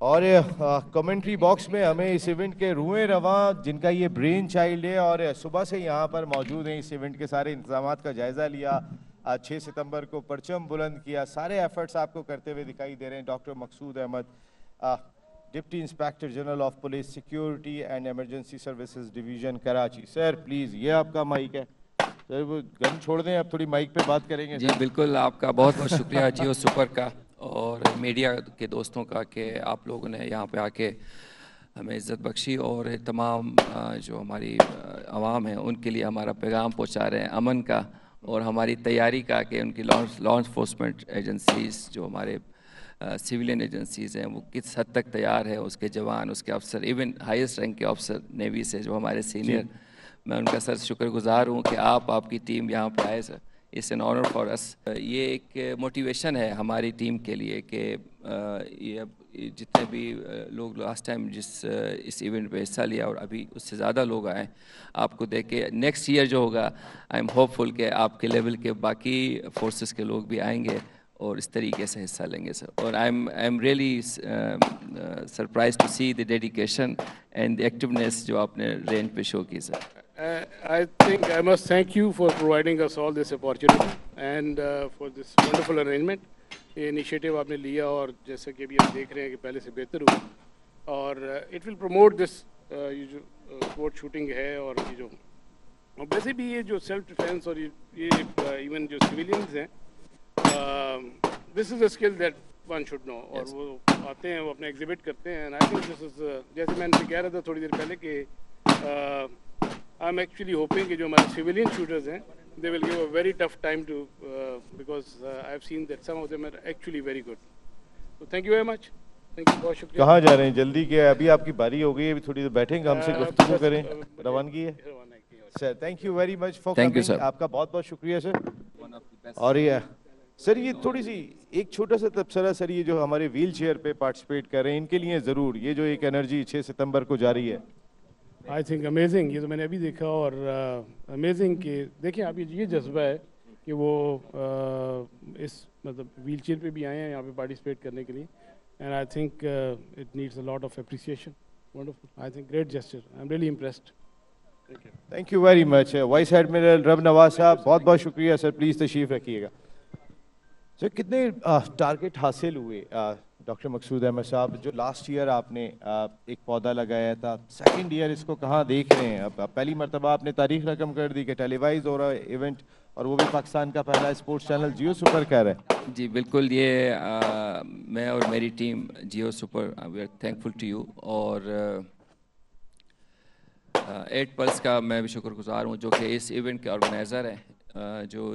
اور commentary box میں ہمیں اس ایونٹ کے روئیں رواں جن کا یہ برین چائلڈ ہے اور صبح سے یہاں پر موجود ہیں، اس ایونٹ کے سارے انتظامات کا جائزہ لیا، 6 ستمبر کو پرچم بلند کیا، سارے ایفرٹس آپ کو کرتے ہوئے دکھائی دے رہے ہیں doctor Maqsood Ahmed, deputy inspector general of police security and emergency services division Karachi. Sir please یہ آپ کا مائک ہے، سر وہ گن چھوڑ دیں، آپ تھوڑی مائک پہ بات کریں گے جی سر۔ بالکل، آپ کا بہت بہت شکریہ جیو سپر کا اور میڈیا کے دوستوں کا کہ آپ لوگوں نے یہاں پہ آ کے ہمیں عزت بخشی، اور تمام جو ہماری عوام ہیں ان کے لیے ہمارا پیغام پہنچا رہے ہیں امن کا اور ہماری تیاری کا، کہ ان کی لا انفورسمنٹ ایجنسیز جو ہمارے سویلین ایجنسیز ہیں وہ کس حد تک تیار ہے، اس کے جوان، اس کے افسر، ایون ہائیسٹ رینک کے افسر نیوی سے جو ہمارے سینئر، میں ان کا سر شکر گزار ہوں کہ آپ کی ٹیم یہاں پہ آئے سر، اٹس این آنر فار اس۔ یہ ایک موٹیویشن ہے ہماری ٹیم کے لیے کہ یہ جتنے بھی لوگ لاسٹ ٹائم اس ایونٹ پہ حصہ لیا اور ابھی اس سے زیادہ لوگ آئے آپ کو دیکھ کے، نیکسٹ ایئر جو ہوگا آئی ایم ہوپ فل کہ آپ کے لیول کے باقی فورسز کے لوگ بھی آئیں گے اور اس طریقے سے حصہ لیں گے سر۔ اور I am really surprise to see the dedication and the activeness جو آپ نے رینج پہ شو کی سر۔ I think I must thank you for providing us all this opportunity and for this wonderful arrangement. یہ initiative آپ نے لیا اور جیسا کہ ابھی ہم دیکھ رہے ہیں کہ پہلے سے بہتر ہوا، اور اٹ ول پروموٹ دس یہ جو اسپورٹ شوٹنگ ہے، اور یہ جو ویسے بھی یہ جو سیلف ڈیفینس اور یہ ایون جو سویلینز ہیں، this is a skill that one should know, اور وہ آتے ہیں وہ اپنے ایگزیبٹ کرتے ہیں، اینڈ آئی تھنک دس از جیسے میں نے کہہ رہا تھا تھوڑی دیر پہلے کہ آئی ایم ایکچولی ہوپنگ کہ جو ہمارے سویلین شوٹرز ہیں they will give a very tough time to because I've seen that some of them are actually very good. So thank you very much. Thank you. بہت شکریہ۔ کہاں جا رہے ہیں؟ جلدی کیا ہے؟ ابھی آپ کی باری ہو گئی ہے، ابھی تھوڑی دیر بیٹھیں گے، ہم سے گفتگو کریں، روانگی ہے sir. Thank you very much for coming, آپ کا بہت بہت شکریہ سر۔ اور یہ سر یہ تھوڑی سی ایک چھوٹا سا تبصرہ سر، یہ جو ہمارے ویل چیئر پہ پارٹیسپیٹ کر رہے ہیں ان کے لیے ضرور یہ جو ایک انرجی 6 ستمبر کو جاری ہے، آئی تھنک امیزنگ، یہ تو میں نے ابھی دیکھا، اور امیزنگ کہ دیکھیں آپ یہ جذبہ ہے کہ وہ اس مطلب ویل چیئر پہ بھی آئے ہیں یہاں پہ پارٹیسپیٹ کرنے کے لیے، and I think it needs a lot of appreciation, wonderful, I think great gesture, I am really impressed. Thank you very much. Vice admiral رب نواز صاحب بہت بہت شکریہ سر، پلیز تشریف رکھیے گا سر۔ کتنے ٹارگٹ حاصل ہوئے ڈاکٹر مقصود احمد صاحب؟ جو لاسٹ ایئر آپ نے ایک پودا لگایا تھا، سیکنڈ ایئر اس کو کہاں دیکھ رہے ہیں؟ اب پہلی مرتبہ آپ نے تاریخ رقم کر دی کہ ٹیلی وائز ہو رہا ہے ایونٹ، اور وہ بھی پاکستان کا پہلا اسپورٹس چینل جیو سپر کہہ رہے ہیں۔ جی بالکل، یہ میں اور میری team Geo super we are thankful to you, اور 8 پلس کا میں بھی شکر گزار ہوں جو کہ اس ایونٹ کے آرگنائزر ہیں، جو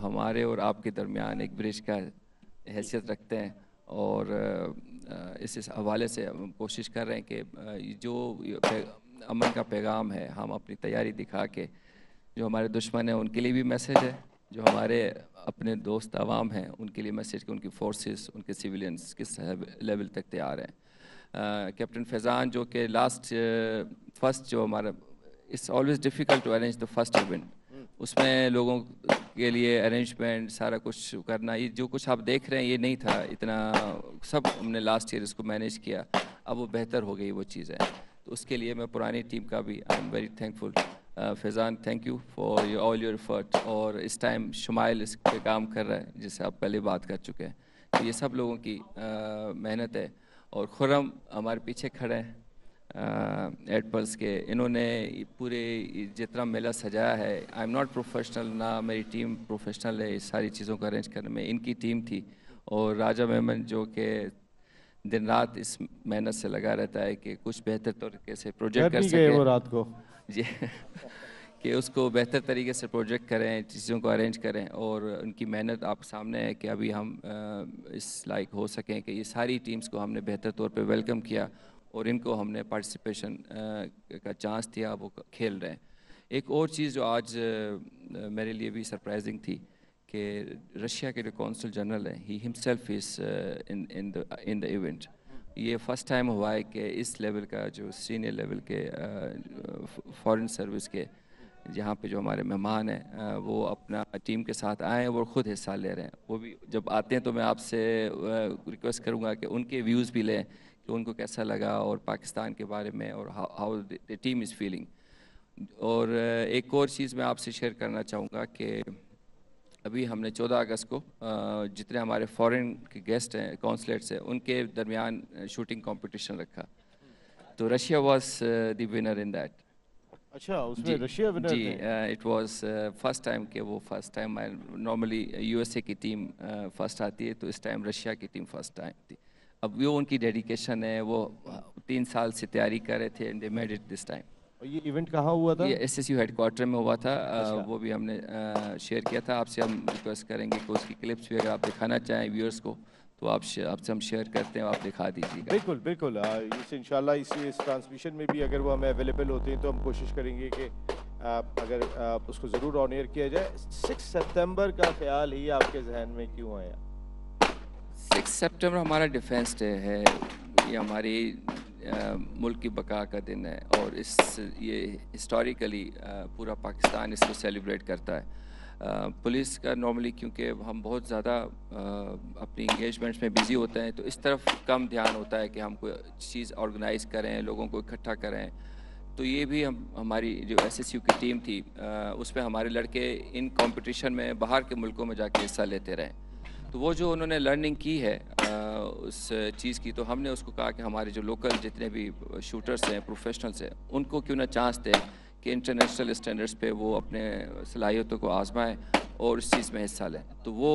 ہمارے اور آپ کے درمیان ایک برج کا حیثیت رکھتے ہیں، اور اس حوالے سے ہم کوشش کر رہے ہیں کہ جو امن کا پیغام ہے ہم اپنی تیاری دکھا کے، جو ہمارے دشمن ہیں ان کے لیے بھی میسیج ہے، جو ہمارے اپنے دوست عوام ہیں ان کے لیے میسیج کہ ان کی فورسز، ان کے سویلینز کس لیول تک تیار ہیں۔ کیپٹن فیضان جو کہ لاسٹ فرسٹ جو ہمارا، it's always difficult to arrange the first event, اس میں لوگوں کے لیے ارینجمنٹ سارا کچھ کرنا، یہ جو کچھ آپ دیکھ رہے ہیں یہ نہیں تھا اتنا، سب ہم نے لاسٹ ایئر اس کو مینیج کیا، اب وہ بہتر ہو گئی وہ چیزیں، تو اس کے لیے میں پرانی ٹیم کا بھی I am very thankful. Faizan thank you for all your effort, اور اس ٹائم شمائل اس پہ کام کر رہا ہے جس سے آپ پہلے بات کر چکے ہیں، تو یہ سب لوگوں کی محنت ہے، اور خرم ہمارے پیچھے کھڑے ہیں 8 پلس کے، انہوں نے پورے جتنا میلہ سجایا ہے، آئی ایم ناٹ پروفیشنل، نہ میری ٹیم پروفیشنل ہے اس ساری چیزوں کو ارینج کرنے میں، ان کی ٹیم تھی، اور راجہ میمن جو کہ دن رات اس محنت سے لگا رہتا ہے کہ کچھ بہتر طریقے سے پروجیکٹ کر سکے، وہ رات کو جی کہ اس کو بہتر طریقے سے پروجیکٹ کریں، چیزوں کو ارینج کریں، اور ان کی محنت آپ سامنے ہے کہ ابھی ہم اس لائق ہو سکیں کہ یہ ساری ٹیمز کو ہم نے بہتر طور پہ ویلکم کیا، اور ان کو ہم نے پارٹیسپیشن کا چانس دیا، وہ کھیل رہے ہیں۔ ایک اور چیز جو آج میرے لیے بھی سرپرائزنگ تھی کہ رشیا کے جو کونسل جنرل ہیں، he himself is in the event, یہ فرسٹ ٹائم ہوا ہے کہ اس لیول کا جو سینئر لیول کے فارن سروس کے جہاں پہ جو ہمارے مہمان ہیں وہ اپنا ٹیم کے ساتھ آئیں اور خود حصہ لے رہے ہیں. وہ بھی جب آتے ہیں تو میں آپ سے ریکویسٹ کروں گا کہ ان کے ویوز بھی لیں کہ ان کو کیسا لگا اور پاکستان کے بارے میں اور how the team is feeling. اور ایک اور چیز میں آپ سے شیئر کرنا چاہوں گا کہ ابھی ہم نے 14 اگست کو جتنے ہمارے فورن کے گیسٹ ہیں کونسلیٹس ہیں ان کے درمیان شوٹنگ کمپٹیشن رکھا. تو Russia was the winner in that. اچھا اس میں رشیا ونر جی اٹ واز فرسٹ ٹائم کہ وہ first time. Normally U S A کی ٹیم فرسٹ آتی ہے تو اس ٹائم رشیا کی ٹیم فرسٹ ٹائم تھی. اب وہ ان کی ڈیڈیکیشن ہے, وہ 3 سال سے تیاری کر رہے تھے and they made it this time. یہ ایونٹ کہاں ہوا تھا؟ یہ S S you had quarter میں ہوا تھا. وہ بھی ہم نے شیئر کیا تھا. آپ سے ہم ریکویسٹ کریں گے کہ اس کی کلپس بھی اگر آپ دکھانا چاہیں ویورس کو تو آپ سے ہم شیئر کرتے ہیں, آپ دکھا دیجیے گا. بالکل بالکل. اس انشاءاللہ اس ٹرانسمیشن میں بھی اگر وہ ہمیں اویلیبل ہوتے ہیں تو ہم کوشش کریں گے کہ اگر اس کو ضرور آن ایئر کیا جائے. 6 ستمبر کا خیال ہی آپ کے ذہن میں کیوں آیا؟ 6 سپٹمبر ہمارا ڈیفینس ڈے ہے. یہ ہماری ملک کی بقا کا دن ہے اور یہ ہسٹوریکلی پورا پاکستان اس کو سیلیبریٹ کرتا ہے. پولیس کا نارملی کیونکہ ہم بہت زیادہ اپنی انگیجمنٹس میں بزی ہوتے ہیں تو اس طرف کم دھیان ہوتا ہے کہ ہم کوئی چیز آرگنائز کریں, لوگوں کو اکٹھا کریں. تو یہ بھی ہماری جو ایس ایس یو کی ٹیم تھی اس میں ہمارے لڑکے ان کمپٹیشن میں باہر کے ملکوں میں جا کے حصہ لیتے رہے. تو وہ جو انہوں نے لرننگ کی ہے اس چیز کی, تو ہم نے اس کو کہا کہ ہمارے جو لوکل جتنے بھی شوٹرس ہیں پروفیشنلس ہیں ان کو کیوں نہ چانس دیں کہ انٹرنیشنل اسٹینڈرڈس پہ وہ اپنے صلاحیتوں کو آزمائیں اور اس چیز میں حصہ لیں. تو وہ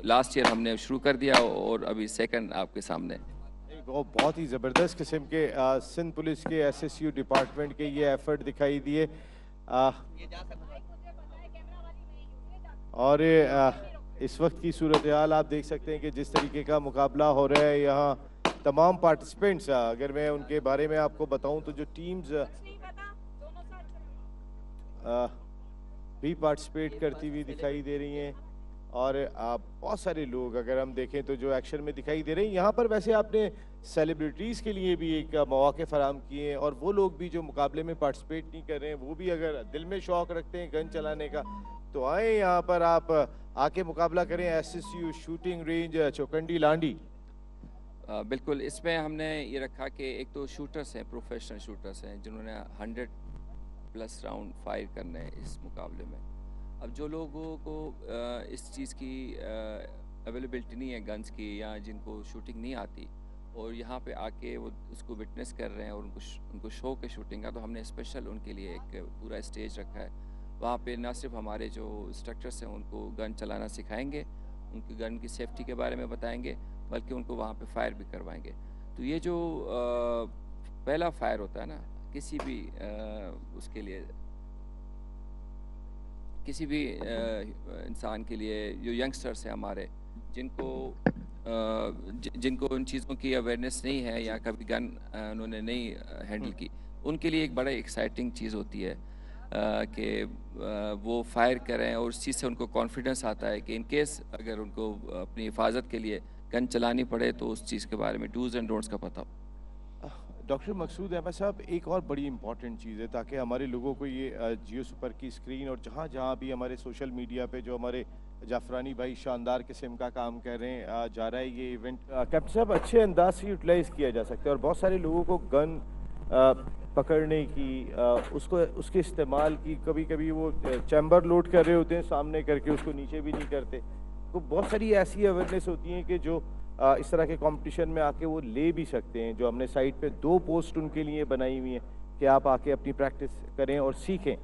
لاسٹ ایئر ہم نے شروع کر دیا اور ابھی سیکنڈ آپ کے سامنے. بہت ہی زبردست قسم کے سندھ پولیس کے ایس ایس یو ڈپارٹمنٹ کے یہ ایفرٹ دکھائی دیے. اور اس وقت کی صورتحال آپ دیکھ سکتے ہیں کہ جس طریقے کا مقابلہ ہو رہا ہے یہاں تمام پارٹیسپینٹس, اگر میں ان کے بارے میں آپ کو بتاؤں تو جو ٹیمز بھی پارٹیسپیٹ کرتی ہوئی دکھائی دے رہی ہیں اور بہت سارے لوگ اگر ہم دیکھیں تو جو ایکشن میں دکھائی دے رہے ہیں. یہاں پر ویسے آپ نے سیلیبریٹیز کے لیے بھی ایک مواقع فراہم کیے ہیں اور وہ لوگ بھی جو مقابلے میں پارٹیسپیٹ نہیں کر رہے ہیں وہ بھی اگر دل میں شوق رکھتے ہیں گن چلانے کا تو آئیں یہاں پر آپ آ کے مقابلہ کریں. S S U shooting range Chaukundi Landhi. بالکل. اس میں ہم نے یہ رکھا کہ ایک تو شوٹرس ہیں, پروفیشنل شوٹرس ہیں جنہوں نے 100+ راؤنڈ فائر کرنے ہیں اس مقابلے میں. اب جو لوگوں کو اس چیز کی اویلیبلٹی نہیں ہے گنز کی یا جن کو شوٹنگ نہیں آتی اور یہاں پہ آ کے وہ اس کو وٹنس کر رہے ہیں اور ان کو شوق ہے شوٹنگ کا, تو ہم نے اسپیشل ان کے لیے ایک پورا اسٹیج رکھا ہے. وہاں پہ نہ صرف ہمارے جو انسٹرکٹرس ہیں ان کو گن چلانا سکھائیں گے, ان کی گن کی سیفٹی کے بارے میں بتائیں گے, بلکہ ان کو وہاں پہ فائر بھی کروائیں گے. تو یہ جو پہلا فائر ہوتا ہے نا کسی بھی اس کے لیے کسی بھی انسان کے لیے, جو ینگسٹرس ہیں ہمارے جن کو ان چیزوں کی اویئرنیس نہیں ہے یا کبھی گن انہوں نے نہیں ہینڈل کی, ان کے لیے ایک بڑا ایکسائٹنگ چیز ہوتی ہے کہ وہ فائر کریں اور اس چیز سے ان کو کانفیڈنس آتا ہے کہ ان کیس اگر ان کو اپنی حفاظت کے لیے گن چلانی پڑے تو اس چیز کے بارے میں ڈوز اینڈ ڈونٹس کا پتہ ہو. ڈاکٹر مقصود احمد صاحب, ایک اور بڑی امپورٹنٹ چیز ہے تاکہ ہمارے لوگوں کو یہ جیو سپر کی اسکرین اور جہاں جہاں بھی ہمارے سوشل میڈیا پہ جو ہمارے جعفرانی بھائی شاندار قسم کا کام کر رہے ہیں جا رہا ہے یہ ایونٹ کیپٹن صاحب اچھے انداز سے یوٹیلائز کیا جا سکتا ہے. اور بہت سارے لوگوں کو گن پکڑنے کی اس کے استعمال کی کبھی کبھی وہ چیمبر لوڈ کر رہے ہوتے ہیں سامنے کر کے اس کو نیچے بھی نہیں کرتے. تو بہت ساری ایسی اویئرنیس ہوتی ہیں کہ جو اس طرح کے کمپٹیشن میں آ کے وہ لے بھی سکتے ہیں. جو ہم نے سائٹ پہ 2 پوسٹ ان کے لیے بنائی ہوئی ہیں کہ آپ آ کے اپنی پریکٹس کریں اور سیکھیں.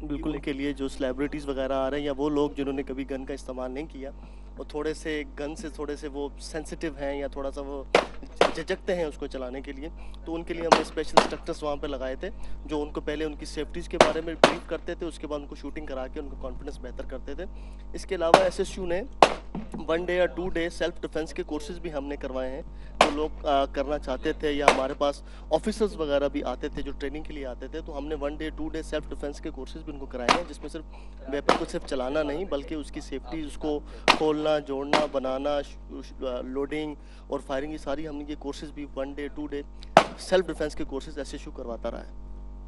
بالکل. کے لیے جو سیلیبریٹیز وغیرہ آ رہے ہیں یا وہ لوگ جنہوں نے کبھی گن کا استعمال نہیں کیا اور تھوڑے سے گن سے تھوڑے سے وہ سینسٹیو ہیں یا تھوڑا سا وہ جھجکتے ہیں اس کو چلانے کے لیے, تو ان کے لیے ہم نے اسپیشل انسٹرکٹرس وہاں پہ لگائے تھے جو ان کو پہلے ان کی سیفٹیز کے بارے میں بریف کرتے تھے, اس کے بعد ان کو شوٹنگ کرا کے ان کو کانفیڈنس بہتر کرتے تھے. اس کے علاوہ ایس ایس یو نے 1 ڈے یا 2 ڈے سیلف ڈیفینس کے کورسز بھی ہم نے کروائے ہیں. جو لوگ کرنا چاہتے تھے یا ہمارے پاس آفیسرز وغیرہ بھی آتے تھے جو ٹریننگ کے لیے آتے تھے, تو ہم نے 1 ڈے 2 ڈے سیلف ڈیفینس کے کورسز بھی ان کو کرائے ہیں جس میں صرف ویپن کو صرف چلانا نہیں بلکہ اس کی سیفٹی, اس کو کھولنا, جوڑنا, بنانا, لوڈنگ اور فائرنگ, یہ ساری ہم نے یہ کورسز بھی 1 ڈے 2 ڈے سیلف ڈیفینس کے کورسز ایس ایس یو کرواتا رہا ہے.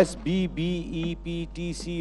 SBBEPTC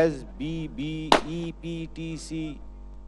SBBEPTC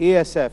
ASF,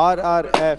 RRF,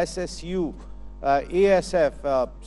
SSU, ASF,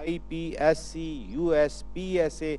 IPSC, US, PSA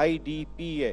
IDPA।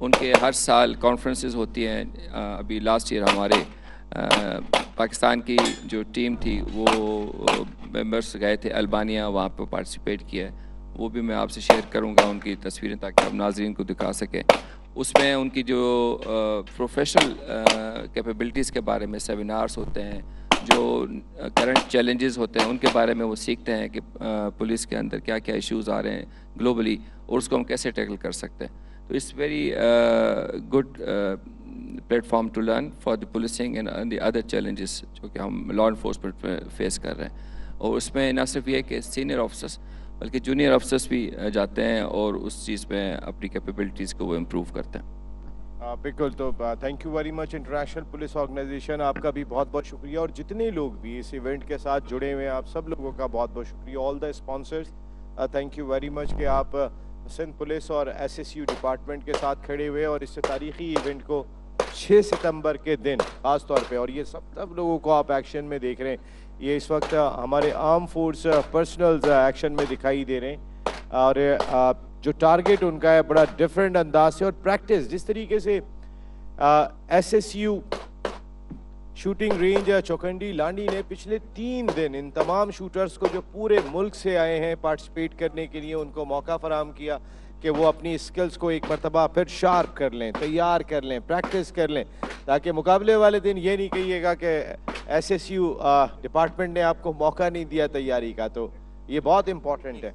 ان کے ہر سال کانفرنسز ہوتی ہیں. ابھی لاسٹ ایئر ہمارے پاکستان کی جو ٹیم تھی وہ ممبرس گئے تھے البانیہ, وہاں پہ پارٹیسپیٹ کیا ہے. وہ بھی میں آپ سے شیئر کروں گا ان کی تصویریں تاکہ آپ ناظرین کو دکھا سکیں. اس میں ان کی جو پروفیشنل کیپیبلٹیز کے بارے میں سیمینارز ہوتے ہیں, جو کرنٹ چیلنجز ہوتے ہیں ان کے بارے میں وہ سیکھتے ہیں کہ پولیس کے اندر کیا کیا ایشوز آ رہے ہیں گلوبلی اور اس کو ہم کیسے ٹیکل کر سکتے ہیں. تو it's very good platform to learn for the policing and the other challenges جو کہ ہم لا انفورسمنٹ میں فیس کر رہے ہیں. اور اس میں نہ صرف یہ کہ سینئر آفیسرس بلکہ جونیئر آفیسرس بھی جاتے ہیں اور اس چیز میں اپنی کیپیبلٹیز کو وہ امپروو کرتے ہیں. بالکل. تو thank you very much international police organisation, آپ کا بھی بہت بہت شکریہ, اور جتنے لوگ بھی اس ایونٹ کے ساتھ جڑے ہوئے ہیں آپ سب لوگوں کا بہت بہت شکریہ. All the sponsors thank you very much کہ آپ سندھ پولیس اور ایس ایس یو ڈپارٹمنٹ کے ساتھ کھڑے ہوئے اور اس سے تاریخی ایونٹ کو 6 ستمبر کے دن خاص طور پہ, اور یہ سب لوگوں کو آپ ایکشن میں دیکھ رہے ہیں. یہ اس وقت ہمارے آرم فورس پرسنلز ایکشن میں دکھائی دے رہے ہیں, اور جو ٹارگٹ ان کا ہے بڑا ڈیفرنٹ انداز سے, اور پریکٹس جس طریقے سے S S U shooting range Chaukundi Landhi نے پچھلے 3 دن ان تمام شوٹرز کو جو پورے ملک سے آئے ہیں پارٹیسپیٹ کرنے کے لیے, ان کو موقع فراہم کیا کہ وہ اپنی اسکلز کو ایک مرتبہ پھر شارپ کر لیں, تیار کر لیں, پریکٹس کر لیں, تاکہ مقابلے والے دن یہ نہیں کہیے گا کہ ایس ایس یو ڈپارٹمنٹ نے آپ کو موقع نہیں دیا تیاری کا. تو یہ بہت امپورٹنٹ ہے.